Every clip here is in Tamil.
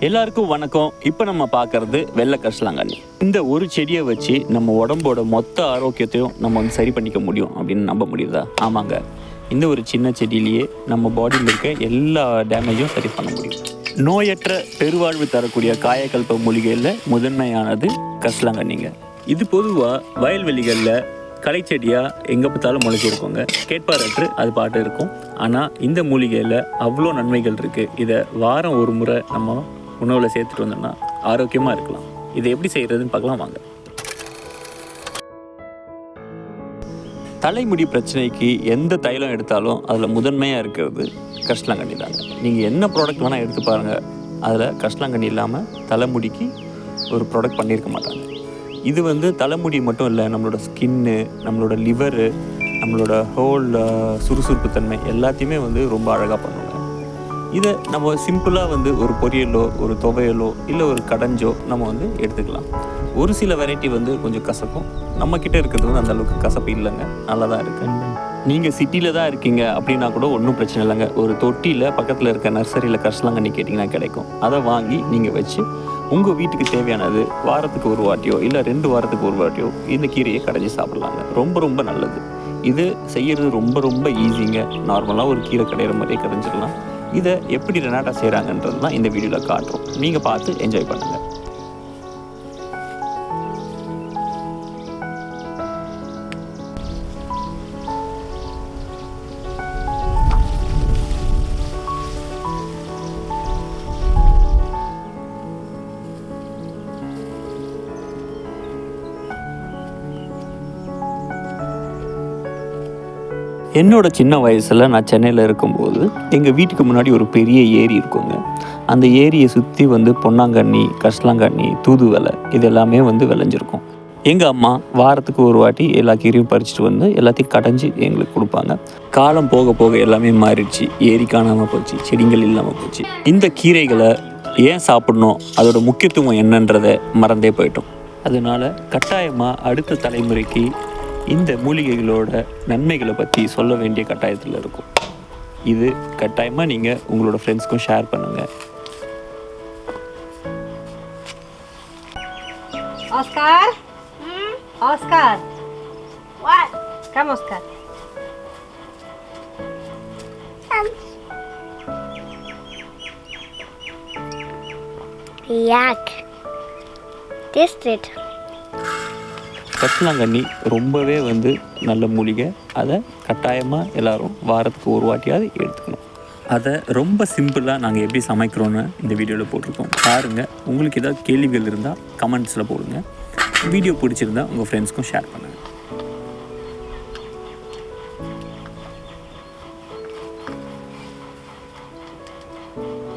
எல்லாருக்கும் வணக்கம். இப்போ நம்ம பார்க்கறது வெள்ளை கரிசலாங்கண்ணி. இந்த ஒரு செடியை வச்சு நம்ம உடம்போட மொத்த ஆரோக்கியத்தையும் நம்ம சரி பண்ணிக்க முடியும் அப்படின்னு நம்ப முடியுதா? ஆமாங்க, இந்த ஒரு சின்ன செடியிலேயே நம்ம பாடியில் இருக்க எல்லா டேமேஜும் சரி பண்ண முடியும். நோயற்ற பெருவாழ்வு தரக்கூடிய காயக்கல்ப மூலிகையில் முதன்மையானது கரிசலாங்கண்ணிங்க. இது பொதுவாக வயல்வெளிகளில் களைச்செடியாக எங்கே பார்த்தாலும் முளைச்சிருக்கோங்க. கேட்பாரற்று அது பாட்டு இருக்கும். ஆனால் இந்த மூலிகையில் அவ்வளோ நன்மைகள் இருக்குது. இதை வாரம் ஒரு முறை நம்ம உணவில் சேர்த்துட்டு வந்தோம்னா ஆரோக்கியமாக இருக்கலாம். இதை எப்படி செய்கிறதுன்னு பார்க்கலாம் வாங்க. தலைமுடி பிரச்சனைக்கு எந்த தைலம் எடுத்தாலும் அதில் முதன்மையாக இருக்கிறது கரிசலாங்கண்ணி தாங்க. நீங்கள் என்ன ப்ராடக்ட் வேணால் எடுத்து பாருங்கள், அதில் கரிசலாங்கண்ணி இல்லாமல் தலைமுடிக்கு ஒரு ப்ராடக்ட் பண்ணியிருக்க மாட்டாங்க. இது தலைமுடி மட்டும் இல்லை, நம்மளோட ஸ்கின்னு, நம்மளோட லிவரு, நம்மளோட ஹோல் சுறுசுறுப்பு தன்மை எல்லாத்தையுமே ரொம்ப அழகாக பண்ணுவாங்க. இதை நம்ம சிம்பிளாக ஒரு பொரியலோ ஒரு துவையலோ இல்லை ஒரு கடைஞ்சோ நம்ம எடுத்துக்கலாம். ஒரு சில வெரைட்டி கொஞ்சம் கசக்கும். நம்மக்கிட்ட இருக்கிறது அந்த அளவுக்கு கசப்பு இல்லைங்க, நல்லா தான் இருக்குது. நீங்கள் சிட்டியில் தான் இருக்கீங்க அப்படின்னா கூட ஒன்றும் பிரச்சனை இல்லைங்க. ஒரு தொட்டியில் பக்கத்தில் இருக்க நர்சரியில் கரிசலாங்கண்ணி கேட்டிங்கன்னா கிடைக்கும். அதை வாங்கி நீங்கள் வச்சு உங்கள் வீட்டுக்கு தேவையானது வாரத்துக்கு ஒரு வாட்டியோ இல்லை 2 வாரத்துக்கு ஒரு வாட்டியோ இந்த கீரையை கடைஞ்சி சாப்பிட்லாங்க. ரொம்ப ரொம்ப நல்லது. இது செய்கிறது ரொம்ப ரொம்ப ஈஸிங்க. நார்மலாக ஒரு கீரை கடையிற மாதிரியே கடைஞ்சிடலாம். இதை எப்படி ரெனாட்டா செய்கிறாங்கன்றது தான் இந்த வீடியோவில் காட்டுறோம். நீங்கள் பார்த்து என்ஜாய் பண்ணுங்கள். என்னோட சின்ன வயசில் நான் சென்னையில் இருக்கும்போது எங்கள் வீட்டுக்கு முன்னாடி ஒரு பெரிய ஏரி இருக்குங்க. அந்த ஏரியை சுற்றி பொன்னாங்கண்ணி, கரிசலாங்கண்ணி, தூதுவளை இது எல்லாமே விளைஞ்சிருக்கும். எங்கள் அம்மா வாரத்துக்கு ஒரு வாட்டி எல்லா கீரையும் பறிச்சுட்டு எல்லாத்தையும் கடைஞ்சி எங்களுக்கு கொடுப்பாங்க. காலம் போக போக எல்லாமே மாறிடுச்சு. ஏரி காணாமல் போச்சு, செடிகள் இல்லாமல் போச்சு. இந்த கீரைகளை ஏன் சாப்பிடணும், அதோட முக்கியத்துவம் என்னன்றதை மறந்தே போயிட்டோம். அதனால் கட்டாயமாக அடுத்த தலைமுறைக்கு இந்த மூலிகைகளோட நன்மைகளை பற்றி சொல்ல வேண்டிய கட்டாயத்தில் இருக்கும். இது கட்டாயமாக நீங்கள் உங்களோட ஃப்ரெண்ட்ஸ்க்கும் ஷேர் பண்ணுங்கள். Oscar? Oscar? What? Come, Oscar. Yuck. Taste it. கரிசலாங்கண்ணி ரொம்பவே நல்ல மூலிகை. அதை கட்டாயமாக எல்லோரும் வாரத்துக்கு ஒரு வாட்டியாவது எடுத்துக்கணும். அதை ரொம்ப சிம்பிளாக நாங்கள் எப்படி சமைக்கிறோன்னு இந்த வீடியோவில் போட்டிருக்கோம் பாருங்கள். உங்களுக்கு ஏதாவது கேள்விகள் இருந்தால் கமெண்ட்ஸில் போடுங்க. வீடியோ பிடிச்சிருந்தா உங்கள் ஃப்ரெண்ட்ஸ்க்கும் ஷேர் பண்ணுங்கள்.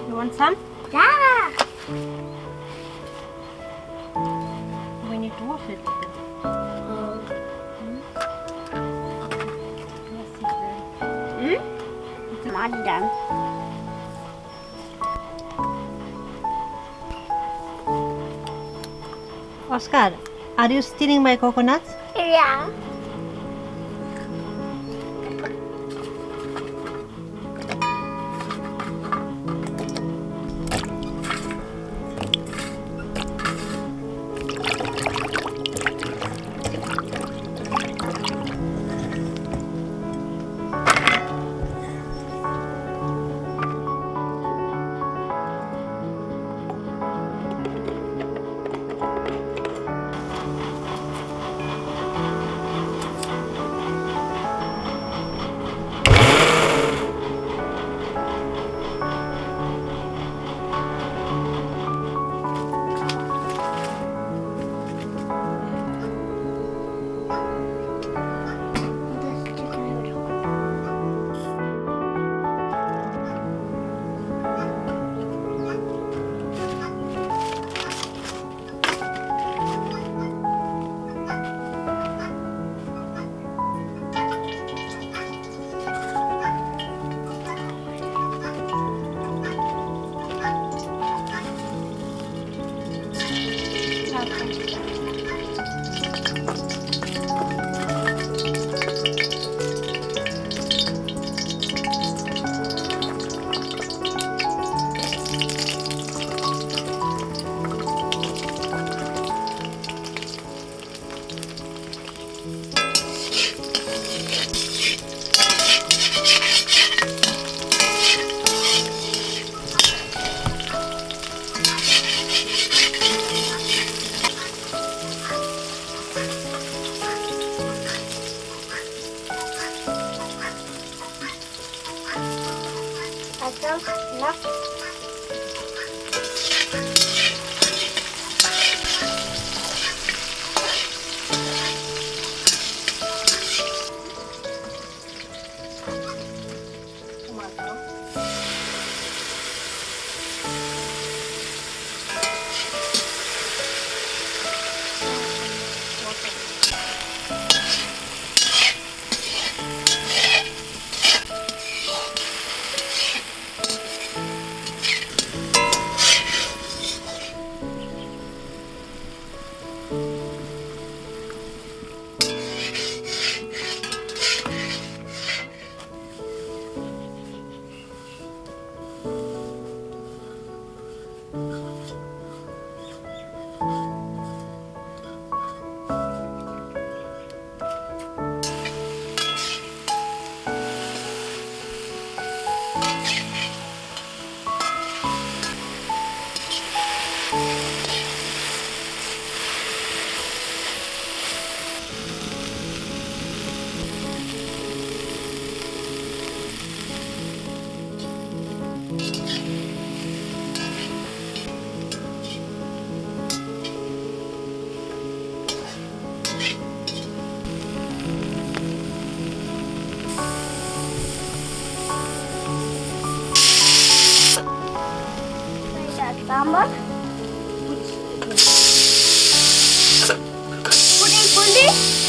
You want some? Yeah. We need to wash it. It's not done. Oscar, are you stealing my coconuts? Yeah. Sambar. Putting fully.